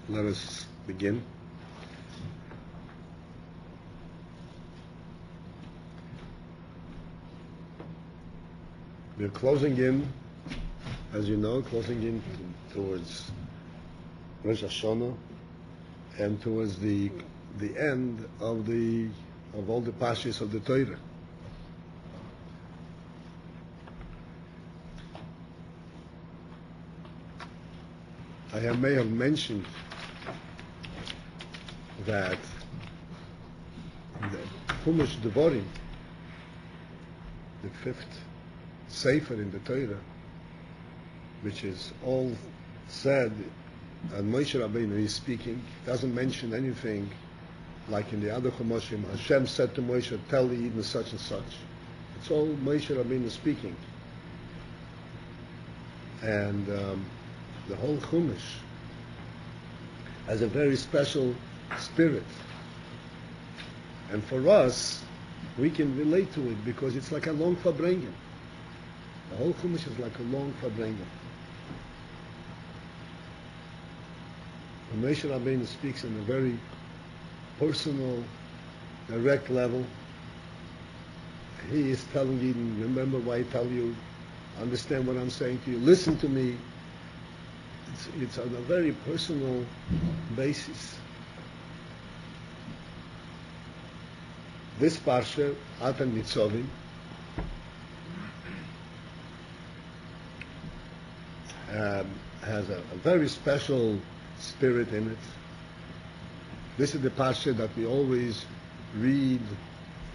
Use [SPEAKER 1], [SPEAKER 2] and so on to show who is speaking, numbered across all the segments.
[SPEAKER 1] Let us begin. We're closing in, as you know, towards Rosh Hashanah and towards the end of all the parshas of the Torah. I may have mentioned that the Chumash Devarim, the fifth Sefer in the Torah, which is all said, and Moshe Rabbeinu is speaking, doesn't mention anything like in the other Chumashim. Hashem said to Moshe, tell the Eden such and such. It's all Moshe Rabbeinu speaking. And the whole Chumash has a very special spirit. And for us, we can relate to it because it's like a long Farbrengen. The whole Chumash is like a long Farbrengen. When Moshe Rabbeinu speaks in a very personal, direct level, he is telling Eden, remember what I tell you, understand what I'm saying to you, listen to me. It's on a very personal basis. This parsha, Atam Nitzavim, has a very special spirit in it. This is the parsha that we always read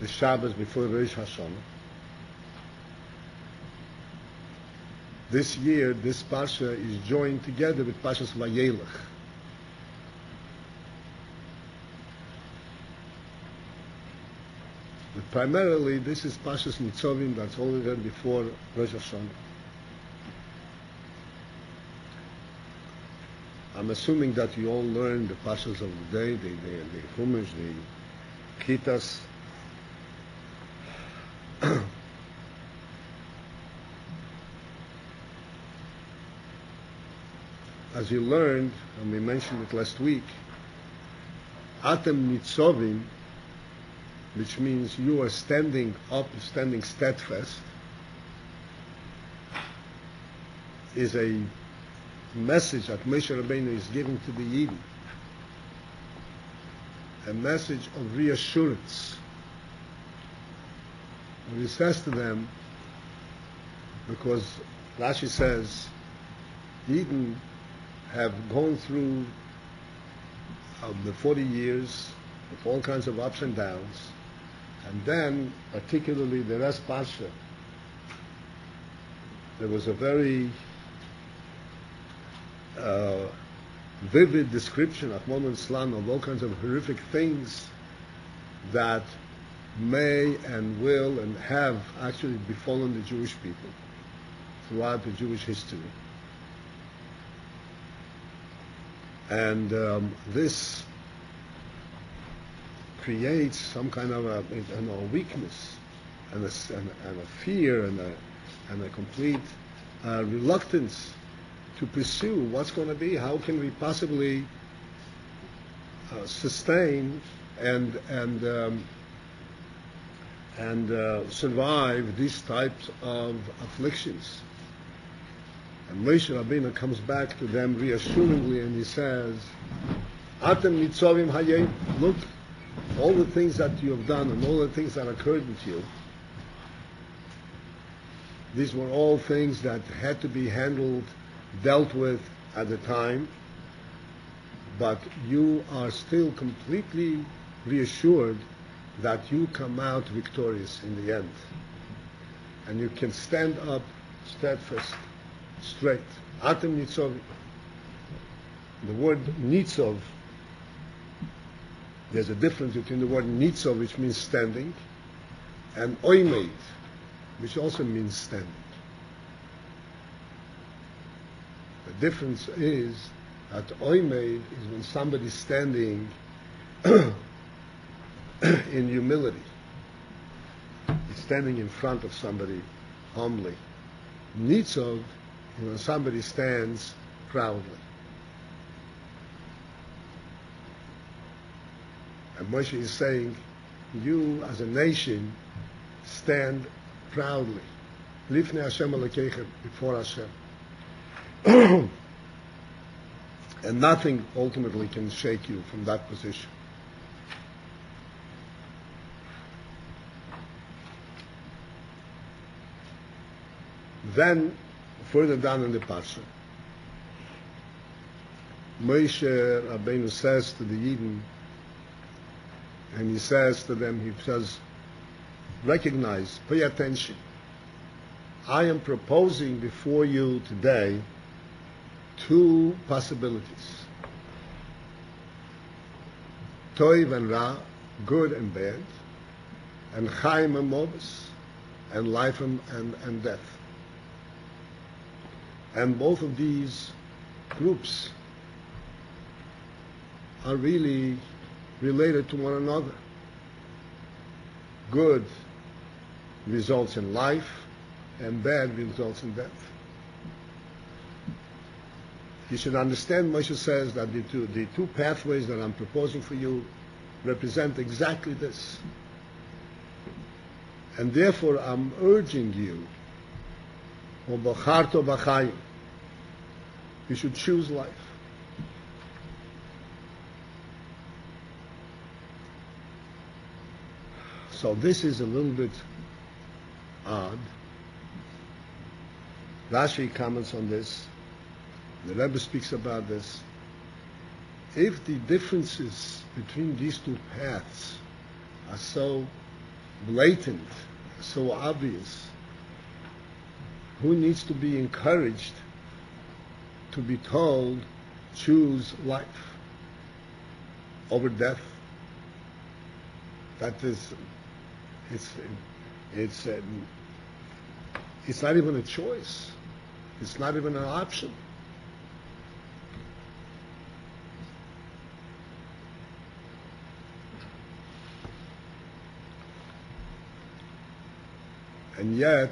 [SPEAKER 1] the Shabbos before Rosh Hashanah. This year, this parsha is joined together with Parshas Vayelech. But primarily, this is Parshas Nitzavim that's already read before Rosh Hashanah. I'm assuming that you all learned the Parshas of the day, the Chumash, the Kitas. As you learned, and we mentioned it last week, Atem Nitzavim, which means you are standing up, standing steadfast, is a message that Moshe Rabbeinu is giving to the Yidden. A message of reassurance. And he says to them, because Rashi says, Yidden have gone through the 40 years with all kinds of ups and downs, and then, particularly the rest Parsha, there was a very vivid description of Mon Islam of all kinds of horrific things that may and will and have actually befallen the Jewish people throughout the Jewish history. And this creates some kind of a weakness and a fear and a complete reluctance to pursue what's going to be. How can we possibly sustain and survive these types of afflictions? And Moshe Rabbeinu comes back to them reassuringly and he says, Atem Nitzavim Hayim, look, all the things that you have done and all the things that occurred with you, these were all things that had to be handled, dealt with at the time, but you are still completely reassured that you come out victorious in the end. And you can stand up steadfast, straight. Atem Nitzavim. The word Nitzav, there's a difference between the word Nitzav, which means standing, and Oimed, which also means standing. The difference is that Oimed is when somebody's standing in humility. He's standing in front of somebody humbly. Nitzav is when somebody stands proudly. And Moshe is saying, you as a nation stand proudly. Lifnei Hashem Elokeichem, before Hashem. And nothing ultimately can shake you from that position. Then, further down in the Parsha, Moshe Rabbeinu says to the Yidden, and he says to them, he says, recognize, pay attention. I am proposing before you today two possibilities. Toiv and Ra, good and bad, and Chaim and Mobus, and life and death. And both of these groups are really related to one another. Good results in life, and bad results in death. You should understand, Moshe says, that the two pathways that I'm proposing for you represent exactly this. And therefore I'm urging you, you should choose life. So this is a little bit odd. Rashi comments on this. The Rebbe speaks about this. If the differences between these two paths are so blatant, so obvious, who needs to be encouraged to be told, choose life over death? That is, it's not even a choice. It's not even an option. And yet,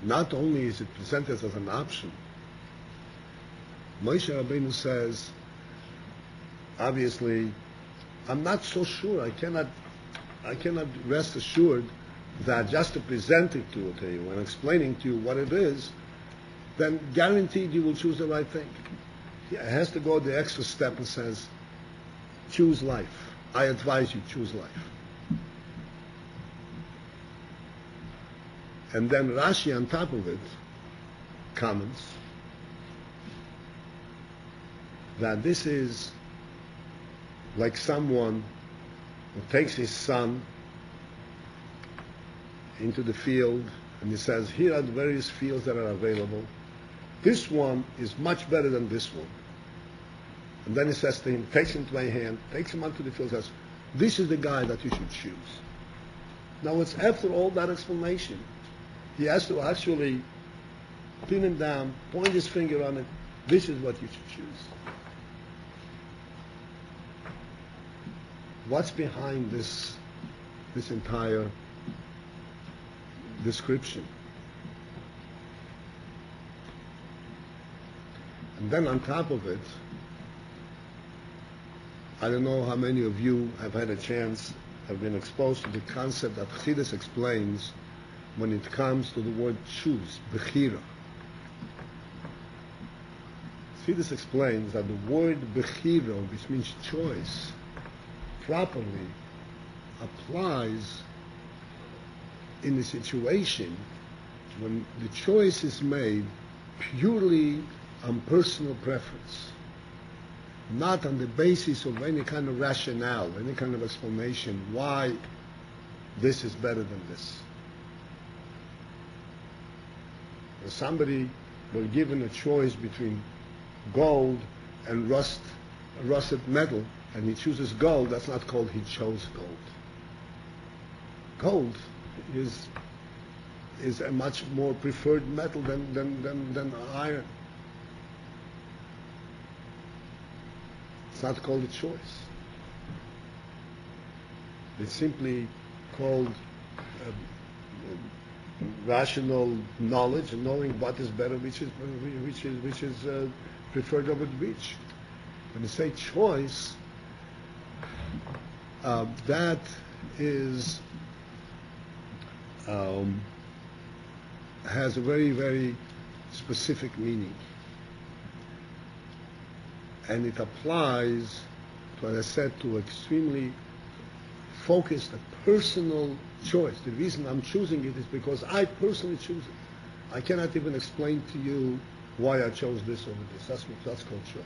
[SPEAKER 1] not only is it presented as an option, Moshe Rabbeinu says, obviously, I'm not so sure, I cannot rest assured that just to present it to you and explaining to you what it is, then guaranteed you will choose the right thing. It has to go the extra step and says, choose life. I advise you, choose life. And then Rashi on top of it comments that this is like someone who takes his son into the field and he says, here are the various fields that are available. This one is much better than this one. And then he says to him, takes him to my hand, takes him onto the field, says, this is the guy that you should choose. Now it's after all that explanation, he has to actually pin him down, point his finger on it, this is what you should choose. What's behind this entire description? And then on top of it, I don't know how many of you have had a chance, have been exposed to the concept that Chassidus explains when it comes to the word choose, bechira. Chassidus explains that the word bechira, which means choice, properly applies in a situation when the choice is made purely on personal preference, not on the basis of any kind of rationale, any kind of explanation why this is better than this. If somebody were given a choice between gold and rusted metal, and he chooses gold, that's not called he chose gold. Gold is a much more preferred metal than iron. It's not called a choice. It's simply called rational knowledge and knowing what is better, which is preferred over which. When you say choice, that is has a very, very specific meaning. And it applies, to, as I said, to extremely focused, a personal choice. The reason I'm choosing it is because I personally choose it. I cannot even explain to you why I chose this over this. That's called choice.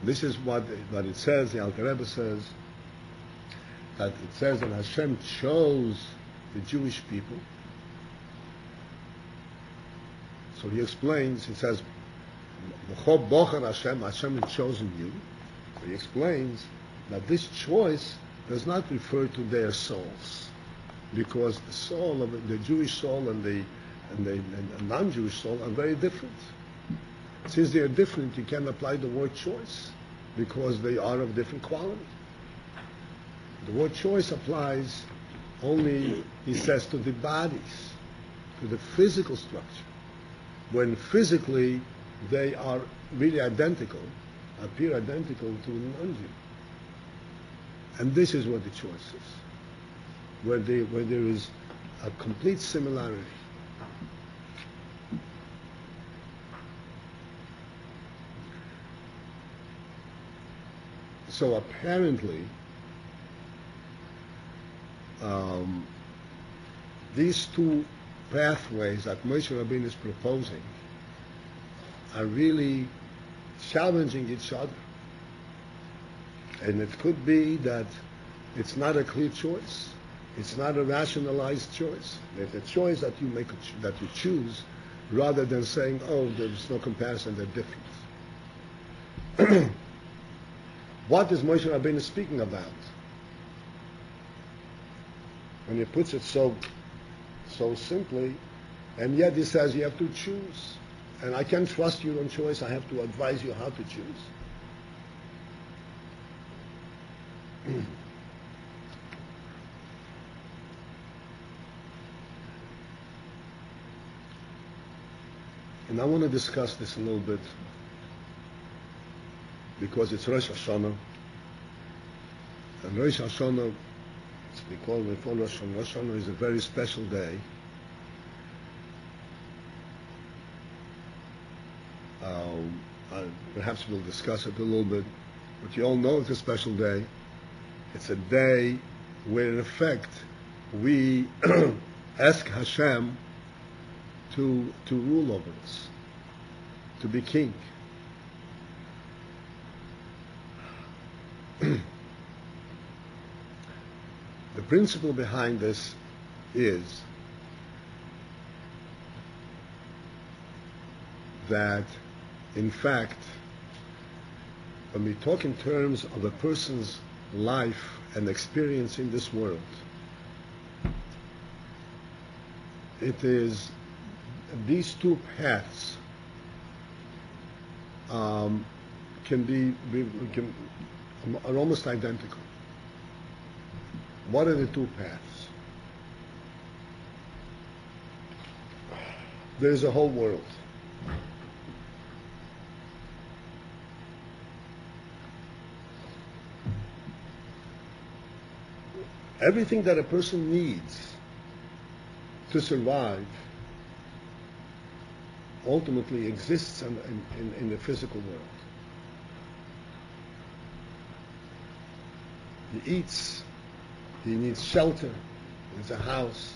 [SPEAKER 1] This is what it says, the Alter Rebbe says, that it says that Hashem chose the Jewish people. So he explains, he says, Hashem has chosen you. So he explains that this choice does not refer to their souls, because the soul of the Jewish soul and the non-Jewish soul are very different. Since they are different, you can't apply the word choice, because they are of different quality. The word choice applies only, he says, to the bodies, to the physical structure, when physically they are really identical, appear identical to a non-Jew. And this is what the choice is, where there is a complete similarity. So apparently, these two pathways that Moshe Rabbeinu is proposing are really challenging each other. And it could be that it's not a clear choice. It's not a rationalized choice. It's a choice that you make, that you choose, rather than saying, oh, there's no comparison, they're different. What is Moshe Rabbeinu speaking about? When he puts it so simply, and yet he says you have to choose. And I can't trust your own choice, I have to advise you how to choose. And I want to discuss this a little bit, because it's Rosh Hashanah, and Rosh Hashanah, we call Rosh Hashanah. Rosh Hashanah is a very special day. Perhaps we'll discuss it a little bit, but you all know it's a special day. It's a day where, in effect, we ask Hashem to rule over us, to be king. The principle behind this is that, in fact, when we talk in terms of a person's life and experience in this world, it is these two paths are almost identical. What are the two paths? There is a whole world. Everything that a person needs to survive ultimately exists in the physical world. He eats, he needs shelter, he needs a house,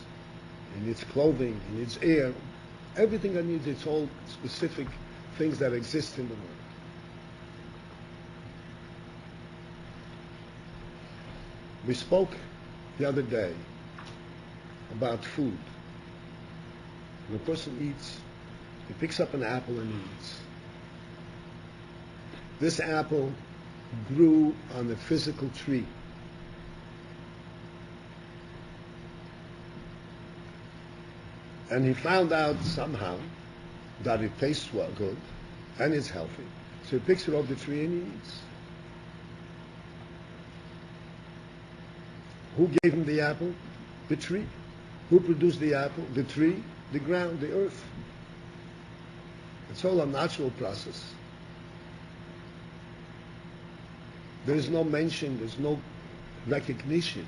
[SPEAKER 1] he needs clothing, he needs air. Everything that needs, it's all specific things that exist in the world. We spoke the other day about food. When a person eats, he picks up an apple and eats. This apple grew on a physical tree. And he found out somehow that it tastes well, good, and it's healthy. So he picks it off the tree and he eats. Who gave him the apple? The tree. Who produced the apple? The tree, the ground, the earth. It's all a natural process. There is no mention, there's no recognition,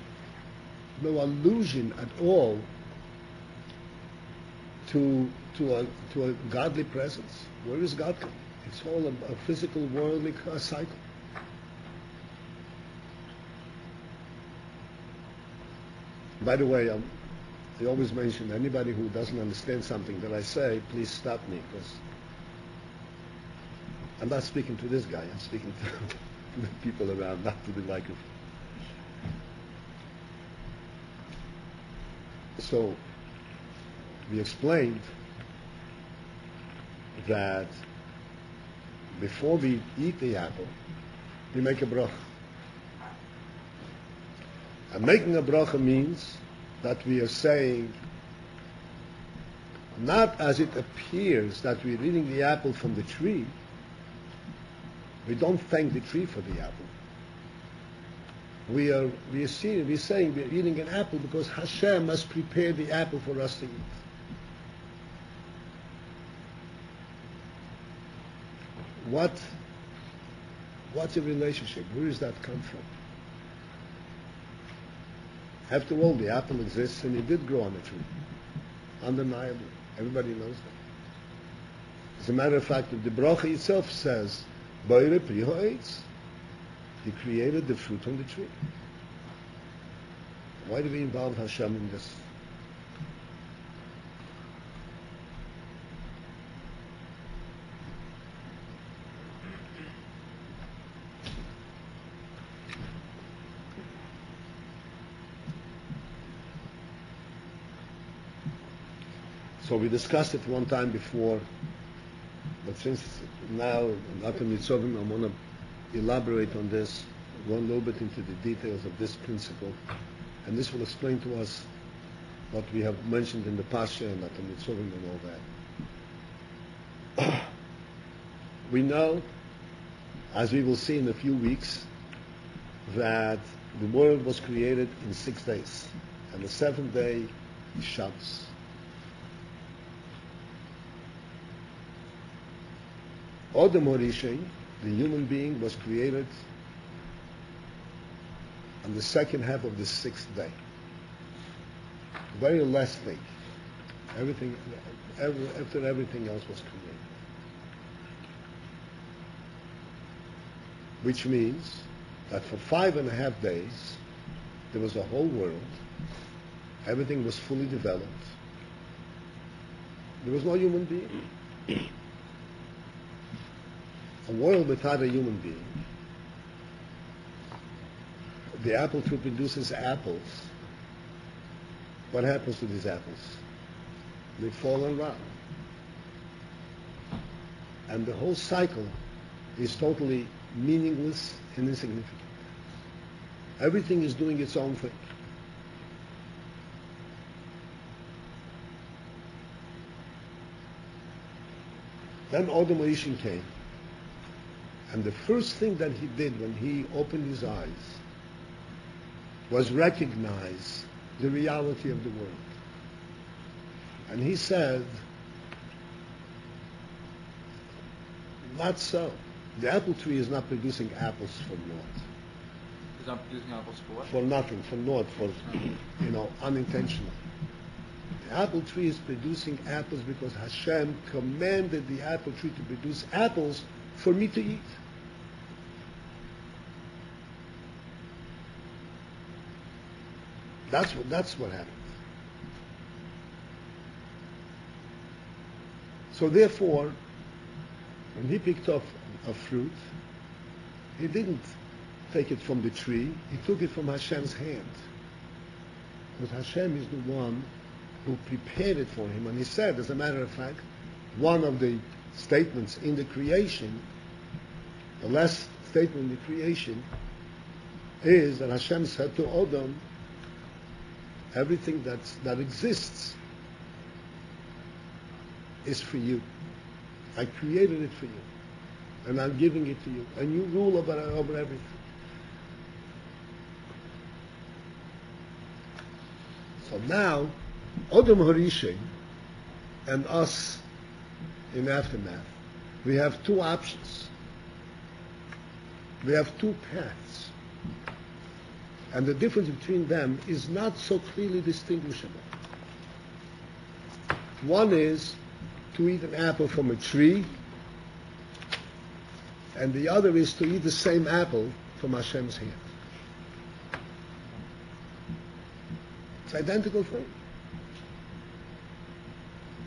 [SPEAKER 1] no allusion at all to a godly presence. Where is God coming? It's all a physical, worldly cycle. By the way, I always mention anybody who doesn't understand something that I say, please stop me, because I'm not speaking to this guy. I'm speaking to the people around, not to the microphone. So we explained that before we eat the apple, we make a bracha. And making a bracha means that we are saying, not as it appears that we're eating the apple from the tree. We don't thank the tree for the apple. We're saying we're eating an apple because Hashem has prepared the apple for us to eat. What's the relationship? Where does that come from? After all, the apple exists and it did grow on the tree. Undeniably. Everybody knows that. As a matter of fact, the bracha itself says, Boire pri ha'etz. He created the fruit on the tree. Why do we involve Hashem in this? So we discussed it one time before, but since now, after Nitzavim, I want to elaborate on this, go a little bit into the details of this principle, and this will explain to us what we have mentioned in the Pasha and after Nitzavim and all that. We know, as we will see in a few weeks, that the world was created in 6 days, and the 7th day is Shabbos. Adam Horishein, the human being, was created on the second half of the 6th day. The very last thing. After everything else was created. Which means that for 5.5 days, there was a whole world. Everything was fully developed. There was no human being. A world without a human being. The apple tree produces apples. What happens to these apples? They fall and rot. And the whole cycle is totally meaningless and insignificant. Everything is doing its own thing. Then Adam Rishon came. And the first thing that he did when he opened his eyes was recognize the reality of the world. And he said, not so. The apple tree is not producing apples for naught.
[SPEAKER 2] It's not producing apples for what?
[SPEAKER 1] For nothing, for naught, for, unintentional. The apple tree is producing apples because Hashem commanded the apple tree to produce apples for me to eat. That's what happened. So therefore, when he picked up a fruit, he didn't take it from the tree, he took it from Hashem's hand. Because Hashem is the one who prepared it for him. And he said, as a matter of fact, one of the statements in the creation, the last statement in the creation, is that Hashem said to Adam, everything that exists is for you. I created it for you. And I'm giving it to you. And you rule over everything. So now, Adam Horishein and us in aftermath We have two options. We have two paths. And the difference between them is not so clearly distinguishable. One is to eat an apple from a tree, and the other is to eat the same apple from Hashem's hand. It's identical thing.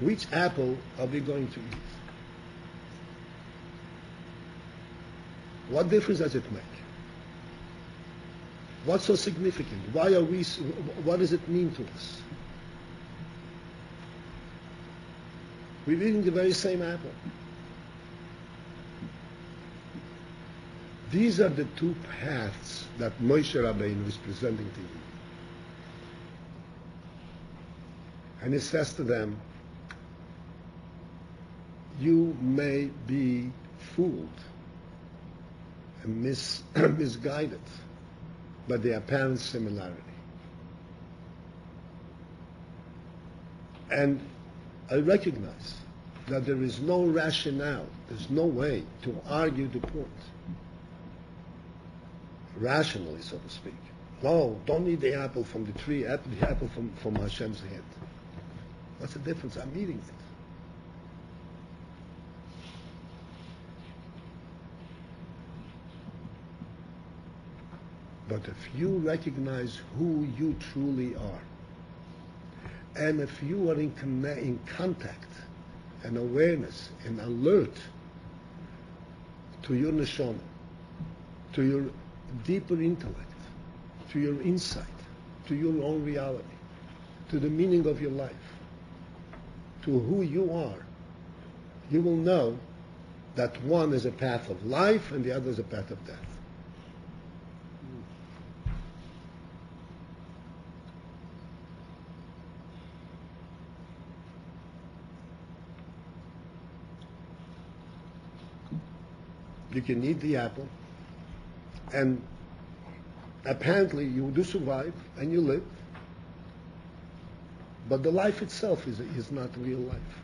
[SPEAKER 1] Which apple are we going to eat? What difference does it make? What's so significant? Why are we? What does it mean to us? We're eating the very same apple. These are the two paths that Moshe Rabbeinu is presenting to you. And he says to them, you may be fooled and misguided by the apparent similarity. And I recognize that there is no rationale, there's no way to argue the point, rationally, so to speak. No, don't eat the apple from the tree, the apple from Hashem's hand. What's the difference? I'm eating it. But if you recognize who you truly are, and if you are in contact and awareness and alert to your neshama, to your deeper intellect, to your insight, to your own reality, to the meaning of your life, to who you are, you will know that one is a path of life and the other is a path of death. You can eat the apple, and apparently you do survive and you live, but the life itself is not real life.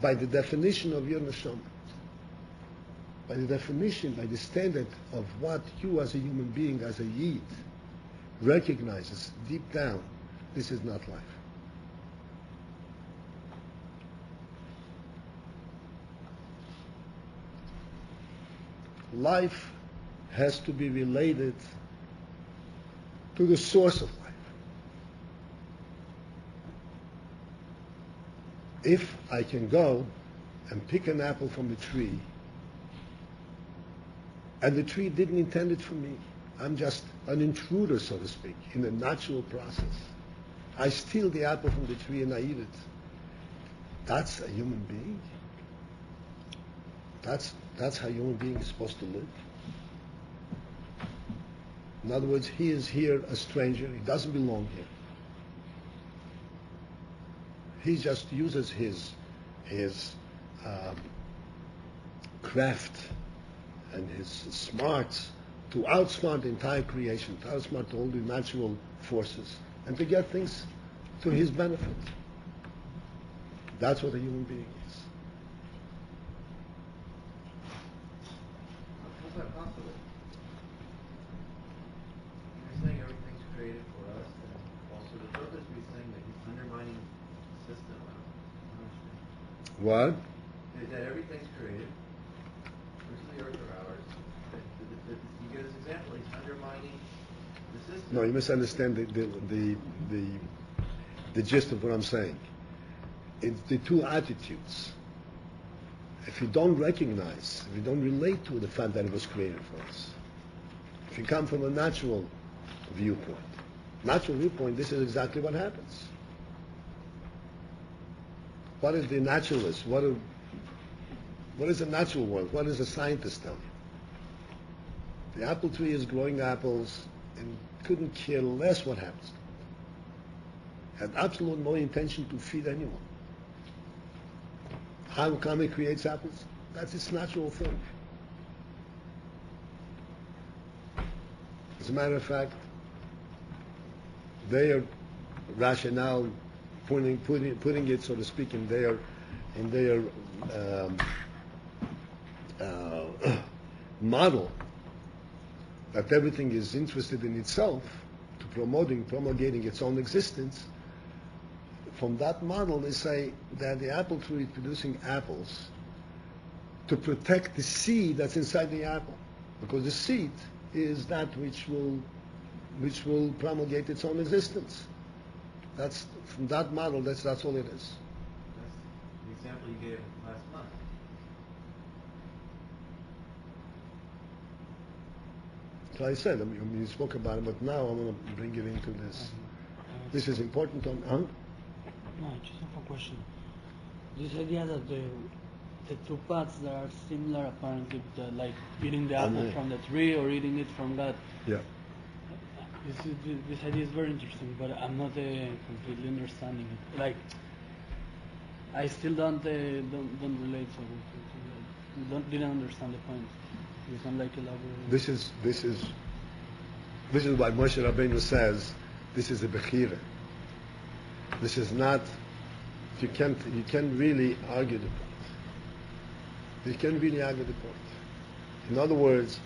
[SPEAKER 1] By the definition of your neshama, by the definition, by the standard of what you as a human being, as a yid, recognizes deep down, this is not life. Life has to be related to the source of life. If I can go and pick an apple from the tree, and the tree didn't intend it for me, I'm just an intruder, so to speak, in the natural process. I steal the apple from the tree and I eat it. That's a human being. That's how a human being is supposed to live. In other words, he is here a stranger. He doesn't belong here. He just uses his craft and his smarts to outsmart the entire creation, to outsmart all the natural forces, and to get things to his benefit. That's what a human being is.
[SPEAKER 3] How's that possible? You're saying everything's created for us, and also the brothers be saying that he's undermining the system. I don't understand.
[SPEAKER 1] What?
[SPEAKER 3] That everything's created. First the earth or ours. You give this example, he's undermining the system.
[SPEAKER 1] No, you misunderstand the gist of what I'm saying. It's the two attitudes. If you don't recognize, if you don't relate to the fact that it was created for us, if you come from a natural viewpoint, this is exactly what happens. What is the naturalist? What is the natural world? What does the scientist tell you? The apple tree is growing apples and couldn't care less what happens. Had absolutely no intention to feed anyone. How come it creates apples? That's its natural thing. As a matter of fact, their rationale, putting it, so to speak, in their model that everything is interested in itself, to promulgating its own existence, from that model they say that the apple tree is producing apples to protect the seed that's inside the apple, because the seed is that which will promulgate its own existence. That's from that model. That's all it is.
[SPEAKER 3] That's the example you gave last month.
[SPEAKER 1] So I said, I mean, you spoke about it, but now I'm going to bring it into this. This is important.
[SPEAKER 4] No, I just have a question. This idea that the two paths that are similar, apparently, like eating the apple from the tree or eating it from God.
[SPEAKER 1] Yeah.
[SPEAKER 4] This idea is very interesting, but I'm not completely understanding it. Like, I still don't relate, so didn't understand the point. You can like elaborate.
[SPEAKER 1] This is why Moshe Rabbeinu says this is a bechira. This is not. You can't really argue the point. You can't really argue the point. In other words,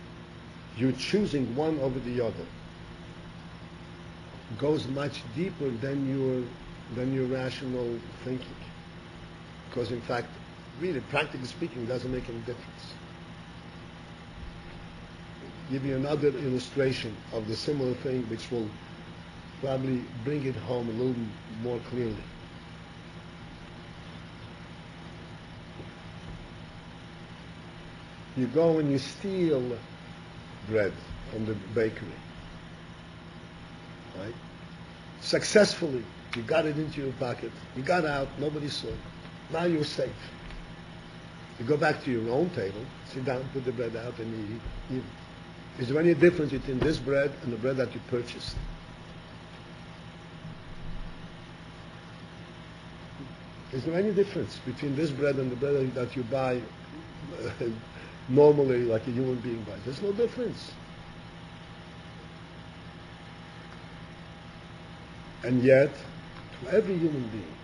[SPEAKER 1] you're choosing one over the other. Goes much deeper than your rational thinking. Because in fact, really, practically speaking, it doesn't make any difference. Give you another illustration of the similar thing, which will probably bring it home a little more clearly. You go and you steal bread from the bakery, right? Successfully, you got it into your pocket. You got out, nobody saw it. Now you're safe. You go back to your own table, sit down, put the bread out, and eat. Is there any difference between this bread and the bread that you purchased? Is there any difference between this bread and the bread that you buy normally, like a human being buys? There's no difference. And yet, to every human being,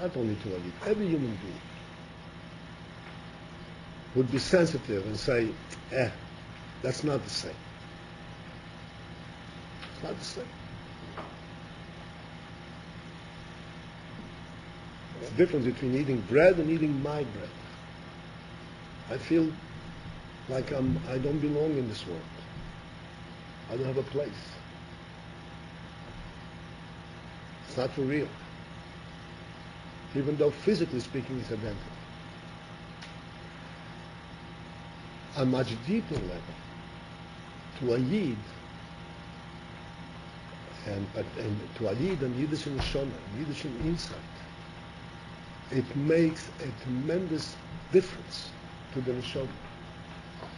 [SPEAKER 1] not only to every human being would be sensitive and say, that's not the same. It's not the same. It's the difference between eating bread and eating my bread. I feel like I don't belong in this world. I don't have a place. It's not for real. Even though physically speaking it's identical. On a much deeper level, to a Yid, and to a Yid and Yiddish Neshama, Yiddish insight, it makes a tremendous difference to the Neshama.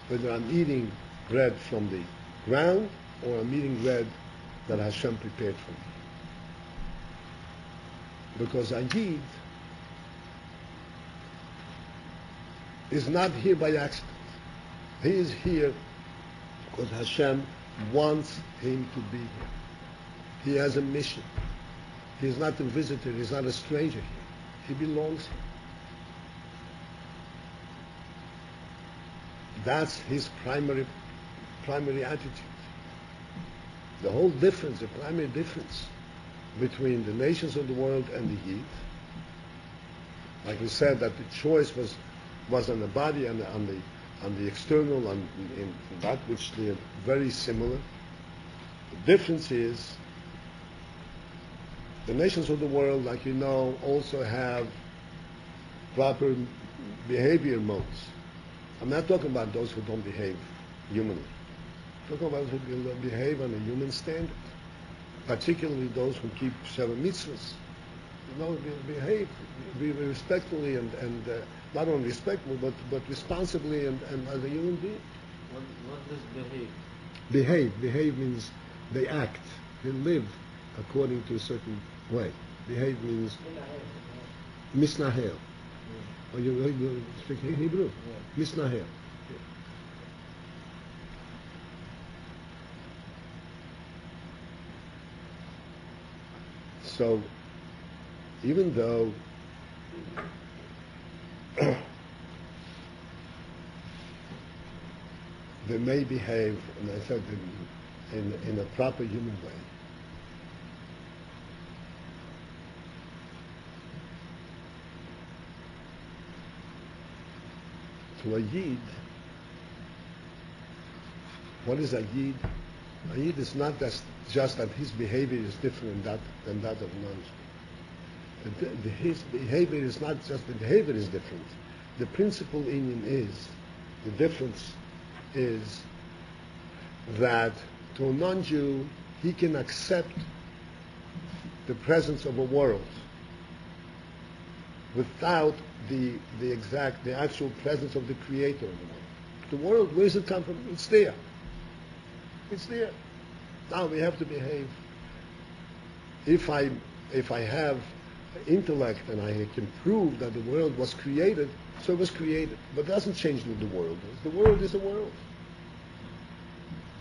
[SPEAKER 1] Whether I'm eating bread from the ground or I'm eating bread that Hashem prepared for me. Because a Yid is not here by accident. He is here because Hashem wants him to be here. He has a mission. He is not a visitor. He is not a stranger here. He belongs here. That's his primary attitude. The whole difference, the primary difference between the nations of the world and the Yid, like we said, that the choice was on the body and on the external, in that which they are very similar. The difference is the nations of the world, like you know, also have proper behavior modes. I'm not talking about those who don't behave humanly. I'm talking about those who behave on a human standard, particularly those who keep 7 mitzvahs. You know, behave respectfully and not only respectful, but responsibly and as a human being.
[SPEAKER 3] What does behave?
[SPEAKER 1] Behave means they act, they live according to a certain way. Behave means misnahel. Oh, you speak Hebrew? Yeah. Misnahel. Yeah. So, even though they may behave, and I said in a proper human way. To a Yid, what is a Yid? A Yid is not just that his behavior is different than that of non-Jew. His behavior is not just the behavior is different. The principal union is, the difference is that to a non-Jew, he can accept the presence of a world without the actual presence of the creator of the world. The world, where does it come from? It's there. It's there. Now we have to behave. If I have intellect and I can prove that the world was created, so it was created. But it doesn't change what the world is. The world is the world.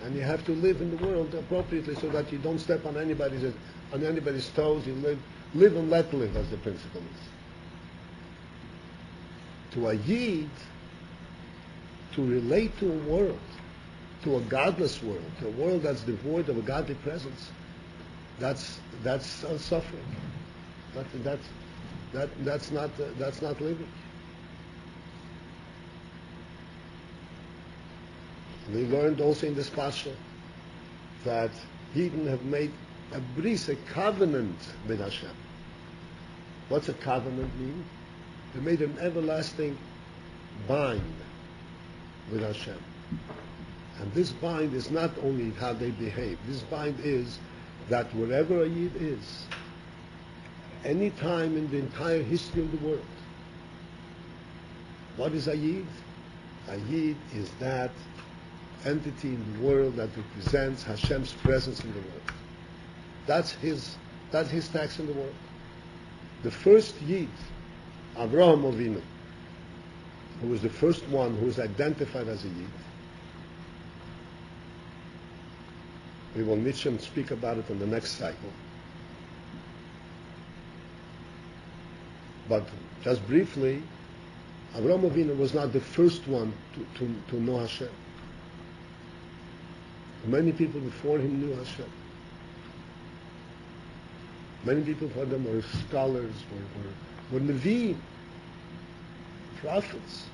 [SPEAKER 1] And you have to live in the world appropriately so that you don't step on anybody's toes. You live and let live, as the principle is. To a Yid, to relate to a world, to a godless world, to a world that's devoid of a godly presence, that's suffering. That's not living. We learned also in this parsha that Eden have made a bris, a covenant with Hashem. What's a covenant mean? They made an everlasting bind with Hashem. And this bind is not only how they behave. This bind is that wherever a Yid is, any time in the entire history of the world, what is a Yid? A Yid is that entity in the world that represents Hashem's presence in the world. That's his tax in the world. The first Yid, Avraham Avinu, who was the first one who was identified as a Yid. We will Nitzavim speak about it in the next cycle. But just briefly, Avraham Avinu was not the first one to know Hashem. Many people before him knew Hashem. Many people for them were scholars, were Nevi'im, prophets.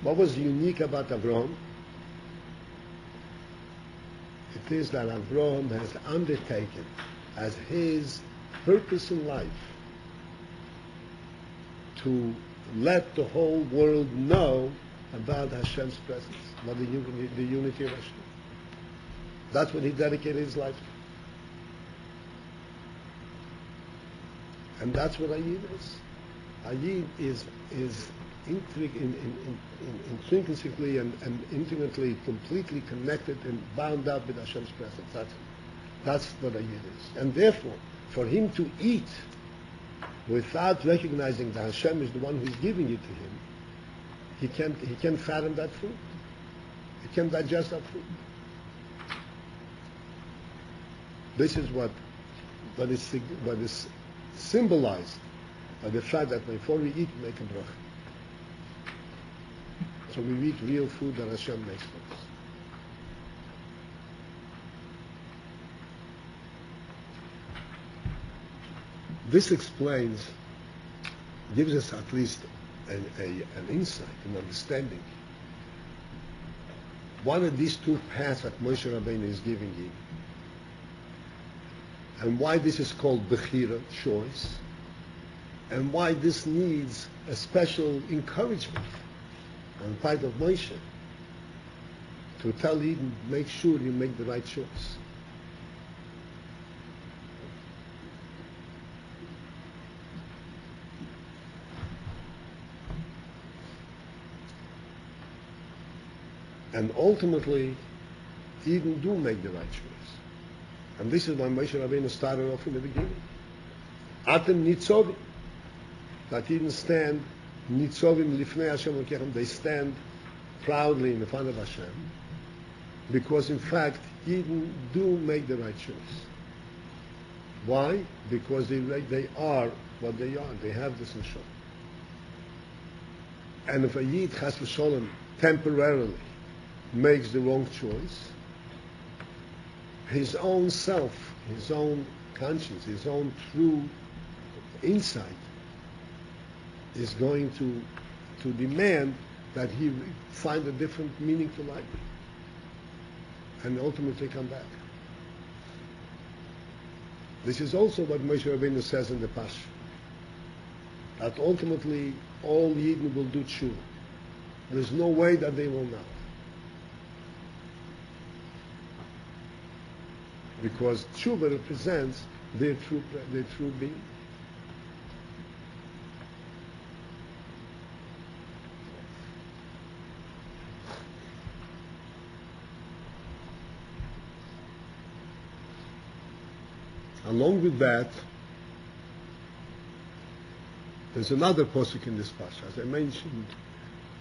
[SPEAKER 1] What was unique about Avraham? It is that Avraham has undertaken as his purpose in life to let the whole world know about Hashem's presence, about the unity of Hashem. That's what he dedicated his life to. And that's what a Yid is. A Yid is intrinsically and intimately, completely connected and bound up with Hashem's presence. That's what a Yid is. And therefore, for him to eat without recognizing that Hashem is the one who is giving it to him, he can't fathom that food. He can't digest that food. This is what is symbolized by the fact that before we eat, we make a bracha. So we eat real food that Hashem makes for us. This explains, gives us at least an insight, an understanding. One of these two paths that Moshe Rabbeinu is giving you, and why this is called Bechira, choice, and why this needs a special encouragement on the part of Moshe to tell Eden, make sure you make the right choice. And ultimately, Eden do make the right choice. And this is why Moshe Rabbeinu started off in the beginning. Atem Nitzavim. That Eden stand, Nitzavim Lifnei Hashem Lekechem, they stand proudly in front of Hashem. Because in fact, Eden do make the right choice. Why? Because they are what they are. They have this neshama. And if a Yid, Chas v'sholem, temporarily makes the wrong choice, his own self, his own conscience, his own true insight is going to demand that he find a different meaning to life and ultimately come back. This is also what Moshe Rabbeinu says in the Pash, that ultimately all Yidden will do tshuva. There's no way that they will not. Because tshuva represents their true being. Along with that, there's another posuk in this pasha. As I mentioned,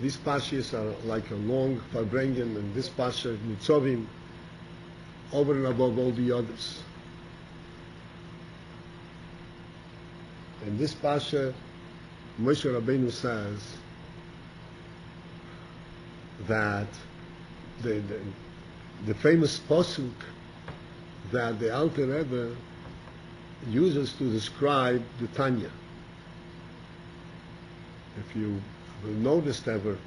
[SPEAKER 1] these pashas are like a long Farbrengen, and this pasha, Nitzavim, over and above all the others. In this pasha, Moshe Rabbeinu says that the famous posuk that the Alter Rebbe uses to describe the Tanya. If you will notice ever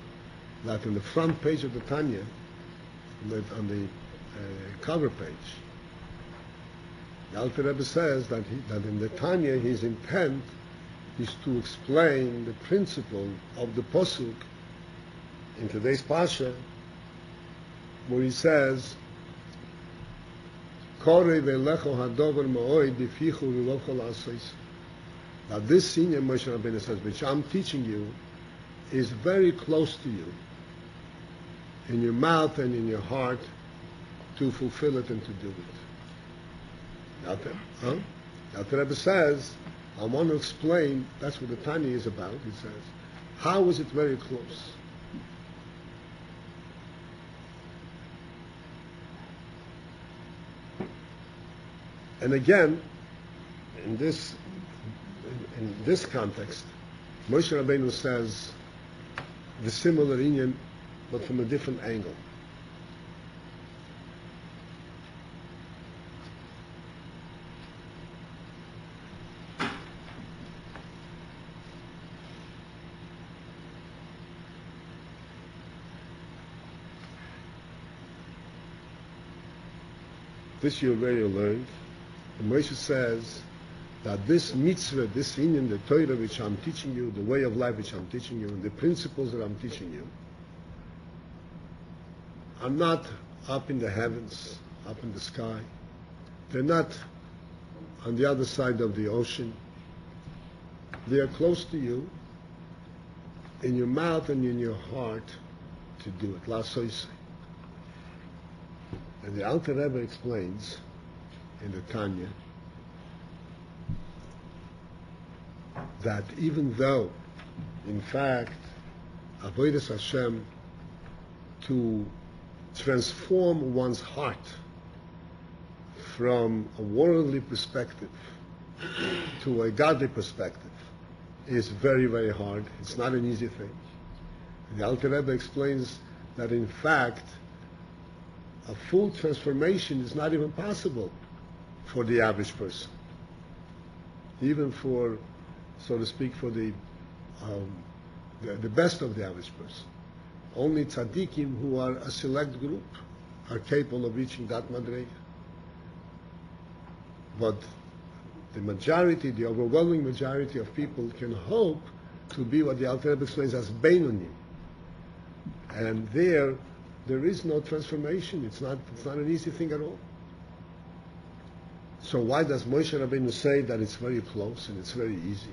[SPEAKER 1] that in the front page of the Tanya, on the cover page, the Alter Rebbe says that in the Tanya his intent is to explain the principle of the posuk in today's pasha, where he says, Now this senior Moshe Rabbeinu says, which I'm teaching you, is very close to you, in your mouth and in your heart, to fulfill it and to do it. The Alter Rebbe says, I want to explain, that's what the Tanya is about, he says, how is it very close? And again, in this context, Moshe Rabbeinu says the similar inyan, but from a different angle. This you already learned. And Moshe says that this mitzvah, this inyan, the Torah which I'm teaching you, the way of life which I'm teaching you, and the principles that I'm teaching you, are not up in the heavens, up in the sky. They're not on the other side of the ocean. They are close to you, in your mouth and in your heart, to do it. La soisei. And the Alter Rebbe explains in the Tanya that even though, in fact, avodas Hashem, to transform one's heart from a worldly perspective to a godly perspective is very, very hard. It's not an easy thing. And the Alter Rebbe explains that, in fact, a full transformation is not even possible for the average person. Even for, so to speak, for the best of the average person. Only tzaddikim, who are a select group, are capable of reaching that madrega. But the majority, the overwhelming majority of people can hope to be what the Alter Rebbe explains as beinonim. And there is no transformation. It's not an easy thing at all. So why does Moshe Rabbeinu say that it's very close and it's very easy?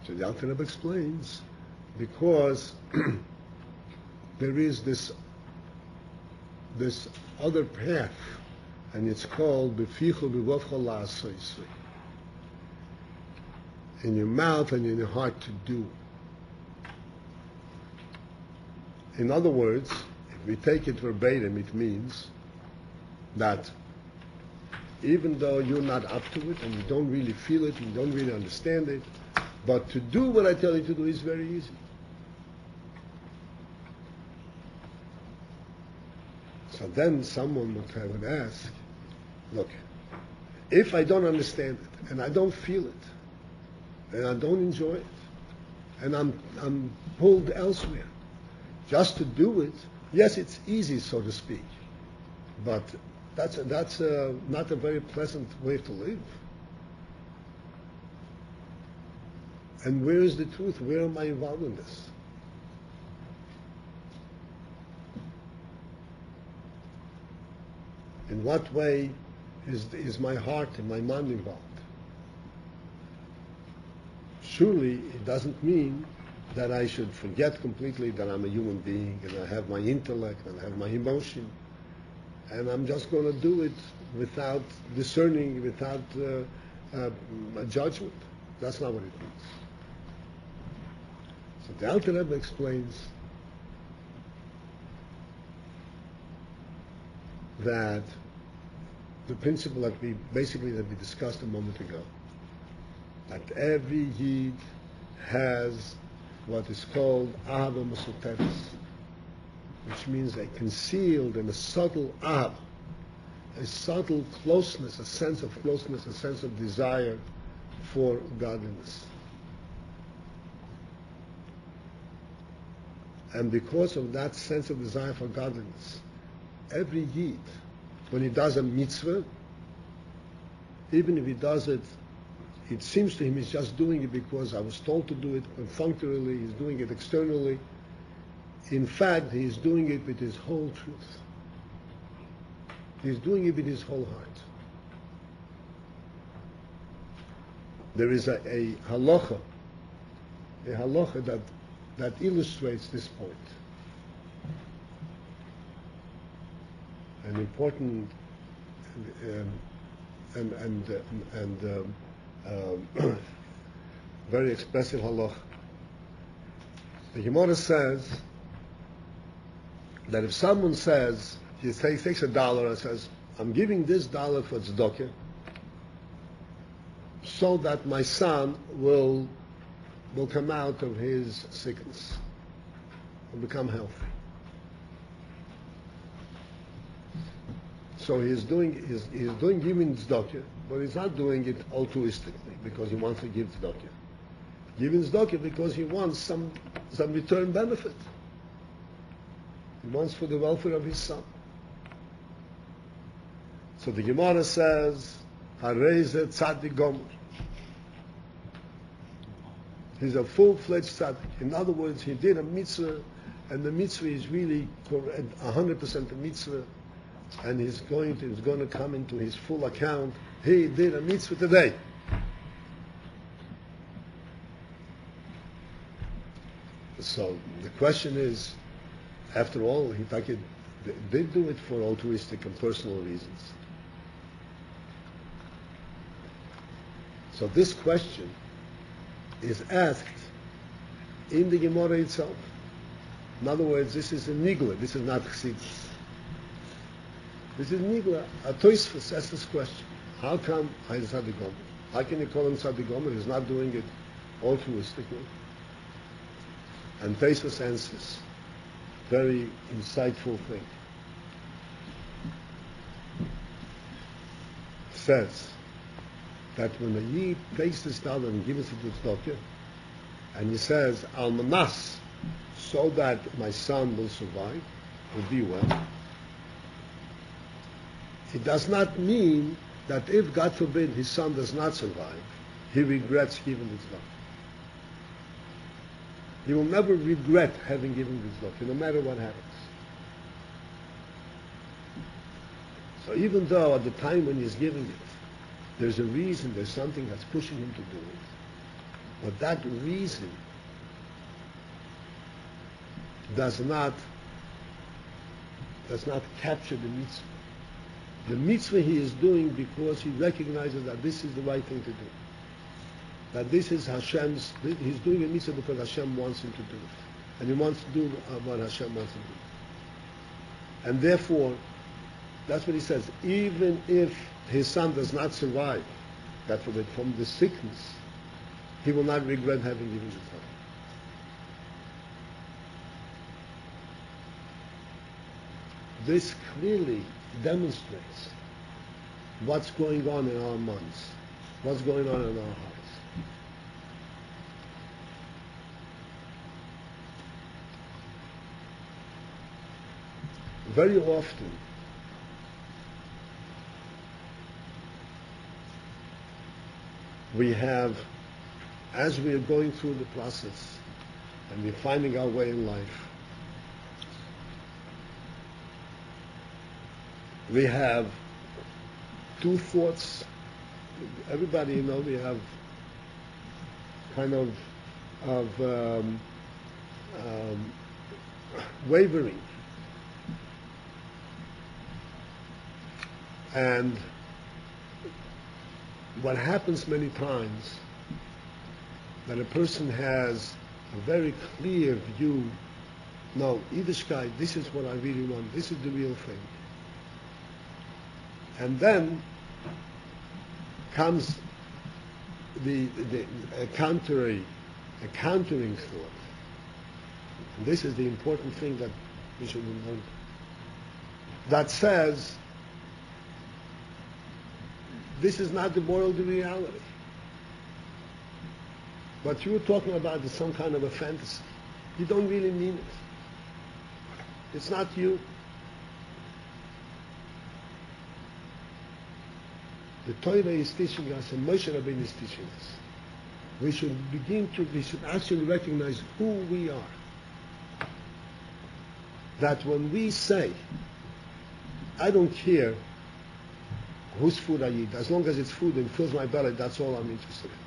[SPEAKER 1] So the Alter Rebbe explains, because there is this other path, and it's called Befichu B'Vovcha La'asosei. In your mouth and in your heart to do. In other words, if we take it verbatim, it means that even though you're not up to it and you don't really feel it, you don't really understand it, but to do what I tell you to do is very easy. So then someone would ask, look, if I don't understand it, and I don't feel it, and I don't enjoy it, and I'm pulled elsewhere, just to do it, yes, it's easy, so to speak, but that's not a very pleasant way to live. And where is the truth? Where am I involved in this? In what way is my heart and my mind involved? Surely it doesn't mean that I should forget completely that I'm a human being and I have my intellect and I have my emotion and I'm just going to do it without discerning, without a judgment. That's not what it means. So the Alter Rebbe explains that the principle that we discussed a moment ago, that every Yid has what is called Ahava Mesuteres, which means a concealed and a subtle Ahava, a subtle closeness, a sense of closeness, a sense of desire for godliness. And because of that sense of desire for godliness, every Yid, when he does a mitzvah, even if he does it, it seems to him he's just doing it because I was told to do it perfunctorily, he's doing it externally. In fact, he's doing it with his whole truth. He's doing it with his whole heart. There is a halacha that illustrates this point. An important and very expressive halacha. The Gemara says that if someone says, he takes $1 and says, I'm giving this $1 for tzedakah so that my son will come out of his sickness, will become healthy. So he's doing giving tzedakah, but he's not doing it altruistically because he wants to give tzedakah. Giving tzedakah because he wants some return benefit. He wants for the welfare of his son. So the Gemara says, Harei ze tzaddik gomer. He's a full-fledged tzaddik. In other words, he did a mitzvah, and the mitzvah is really 100% a mitzvah, and he's going to come into his full account. He did a mitzvah today. So the question is, after all, he did do it for altruistic and personal reasons. So this question is asked in the Gemara itself. In other words, this is a nigla. This is not chassidus. This is nigla. A Tosfos asks this question: how come he's tzaddik gomer? How can you call him tzaddik gomer? He's not doing it altruistically. And Tosfos answers, very insightful thing. Says that when a Yid takes this dollar and gives it to tzedakah, and he says, Al manas, so that my son will survive, will be well, it does not mean that if, God forbid, his son does not survive, he regrets giving the tzedakah. He will never regret having given the tzedakah, no matter what happens. So even though at the time when he's giving it, there's a reason, there's something that's pushing him to do it, but that reason does not capture the mitzvah. The mitzvah he is doing because he recognizes that this is the right thing to do. That this is Hashem's, he's doing a mitzvah because Hashem wants him to do it. And he wants to do what Hashem wants him to do. And therefore, that's what he says, even if his son does not survive, God forbid, from the sickness, he will not regret having given the tzedakah. this clearly demonstrates what's going on in our minds, what's going on in our hearts. Very often, we have, as we are going through the process and we're finding our way in life, we have two thoughts. Everybody, we have kind of wavering. And what happens many times, that a person has a very clear view, no, Yiddishkeit, this is what I really want, this is the real thing. And then comes a countering thought. And this is the important thing that we should remember. That says, this is not the moral reality. What you're talking about is some kind of a fantasy. You don't really mean it. It's not you. The Torah is teaching us, and Moshe Rabbeinu is teaching us. We should actually recognize who we are. That when we say, I don't care whose food I eat, as long as it's food and fills my belly, that's all I'm interested in.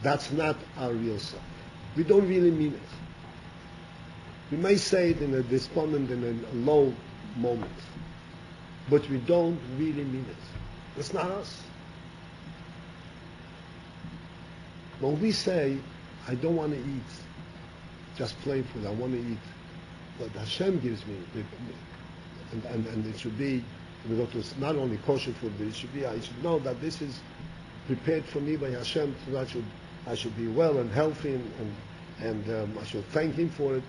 [SPEAKER 1] That's not our real self. We don't really mean it. We may say it in a despondent, in a low moment, but we don't really mean it. It's not us. When we say, I don't want to eat just plain food, I want to eat what Hashem gives me, and it should be, not only kosher food, but I should know that this is prepared for me by Hashem, so that I should be well and healthy, and I should thank Him for it.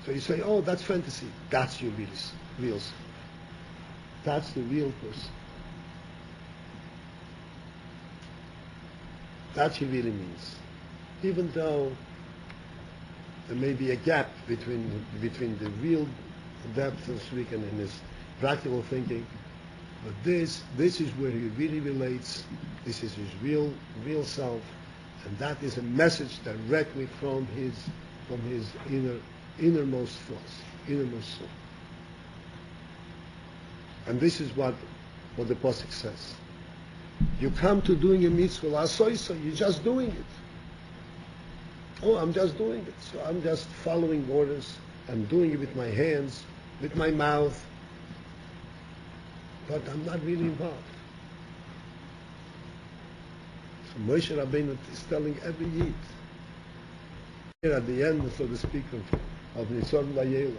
[SPEAKER 1] So you say, oh, that's fantasy. That's your real self. That's the real person. That's what he really means. Even though there may be a gap between the real depth of speaking and his practical thinking, but this is where he really relates. This is his real self, and that is a message directly from his innermost thoughts, innermost soul. And this is what the Pasuk says. You come to doing a mitzvah, so you're just doing it. Oh, I'm just doing it. So I'm just following orders. I'm doing it with my hands, with my mouth, but I'm not really involved. So Moshe Rabbeinu is telling every Yid, here at the end, so to speak, of Nitzavim Vayelach,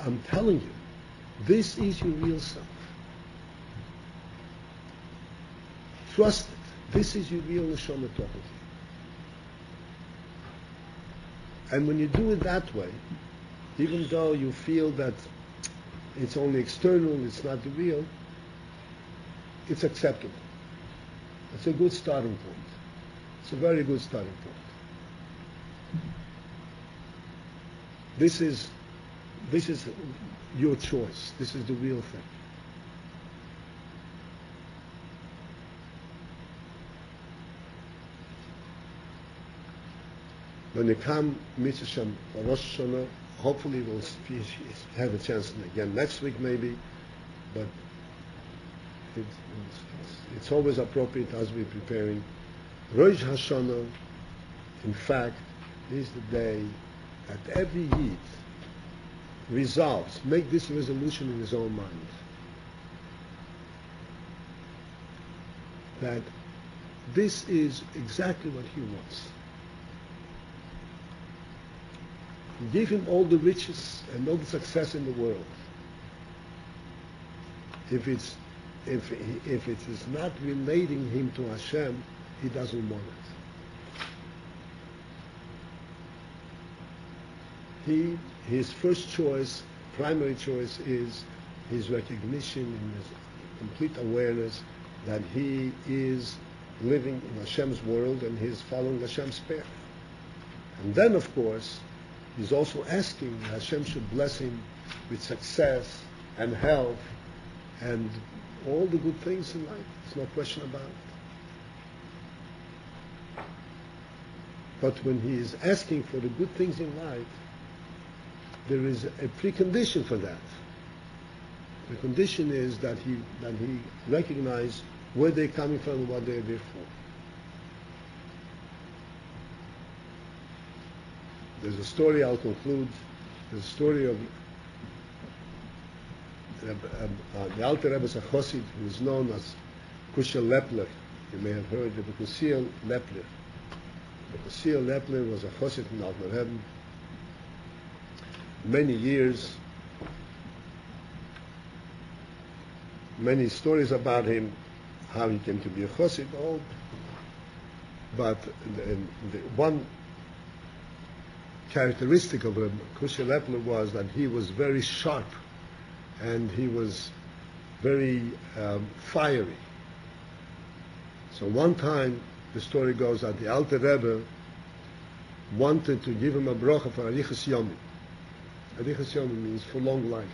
[SPEAKER 1] I'm telling you, this is your real self. Trust it. This is your real neshama talking to you. And when you do it that way, even though you feel that it's only external, it's not the real, it's acceptable. It's a good starting point. It's a very good starting point. This is your choice. This is the real thing. When you come, Mitzvah Shem, Rosh Hashanah, hopefully we'll have a chance again next week maybe, but it's always appropriate as we're preparing. Rosh Hashanah, in fact, is the day that every Yid resolves, make this resolution in his own mind, that this is exactly what he wants. Give him all the riches and all the success in the world. If it is not relating him to Hashem, he doesn't want it. his first choice, primary choice, is his recognition and his complete awareness that he is living in Hashem's world and he is following Hashem's path. And then, of course, he's also asking that Hashem should bless him with success and health and all the good things in life. There's no question about it. But when he is asking for the good things in life, there is a precondition for that. The condition is that he recognizes where they're coming from and what they're there for. There's a story I'll conclude. There's a story of the Alter Rebbe's a Chassid who is known as Kushel Lepler. You may have heard of the Kushel Lepler. The Kushel Lepler was a Chassid in Alter Rebbe. Many years, many stories about him, how he came to be a Chassid, all. But the one characteristic of Kushel Lepler was that he was very sharp and he was very fiery. So one time, the story goes that the Alter Rebbe wanted to give him a bracha for Arichas Yomim. Arichas Yomim means for long life.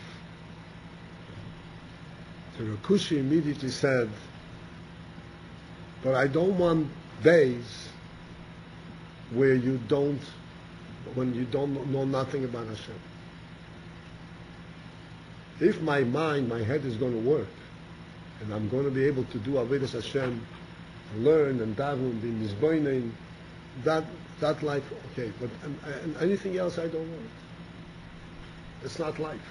[SPEAKER 1] So Rakushi immediately said, but I don't want days when you don't know nothing about Hashem. If my head is going to work, and I'm going to be able to do Avodas Hashem, learn and daven, be mizboinen, that life, okay. But and anything else, I don't want. It's not life.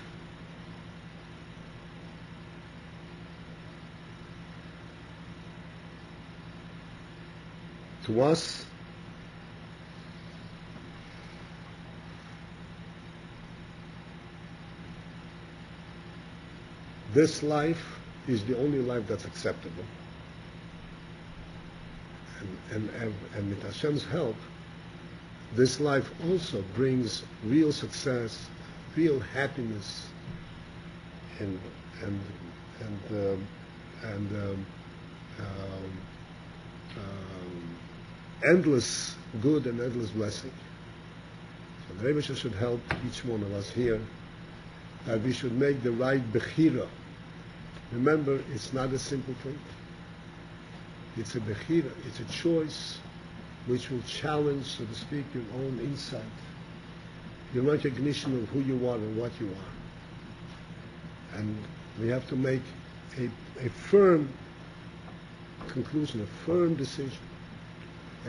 [SPEAKER 1] To us, this life is the only life that's acceptable. And with Hashem's help, this life also brings real success, real happiness, and endless good and endless blessing. So the Rebbe should help each one of us here that we should make the right bechira. Remember, it's not a simple thing. It's a bechira, it's a choice which will challenge, so to speak, your own insight, your recognition of who you are and what you are. And we have to make a firm conclusion, a firm decision,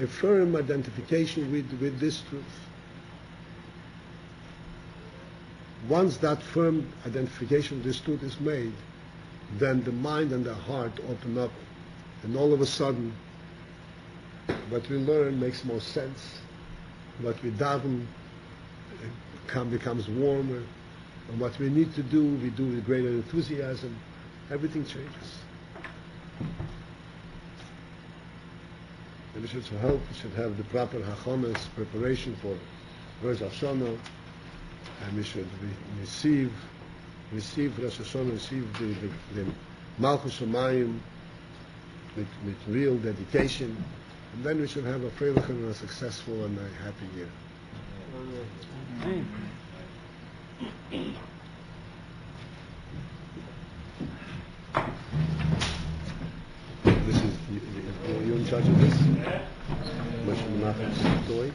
[SPEAKER 1] a firm identification with this truth. Once that firm identification with this truth is made, then the mind and the heart open up, and all of a sudden, what we learn makes more sense. What we daven becomes warmer, and what we need to do, we do with greater enthusiasm. Everything changes. And we should help. We should have the proper hachonas, preparation for Rosh Hashanah, and we should receive Rosh Hashanah, receive the Malchus Shamayim with real dedication, and then we should have a freilich and a successful and a happy year. This is you in charge of this? Moshe Menachem Toy.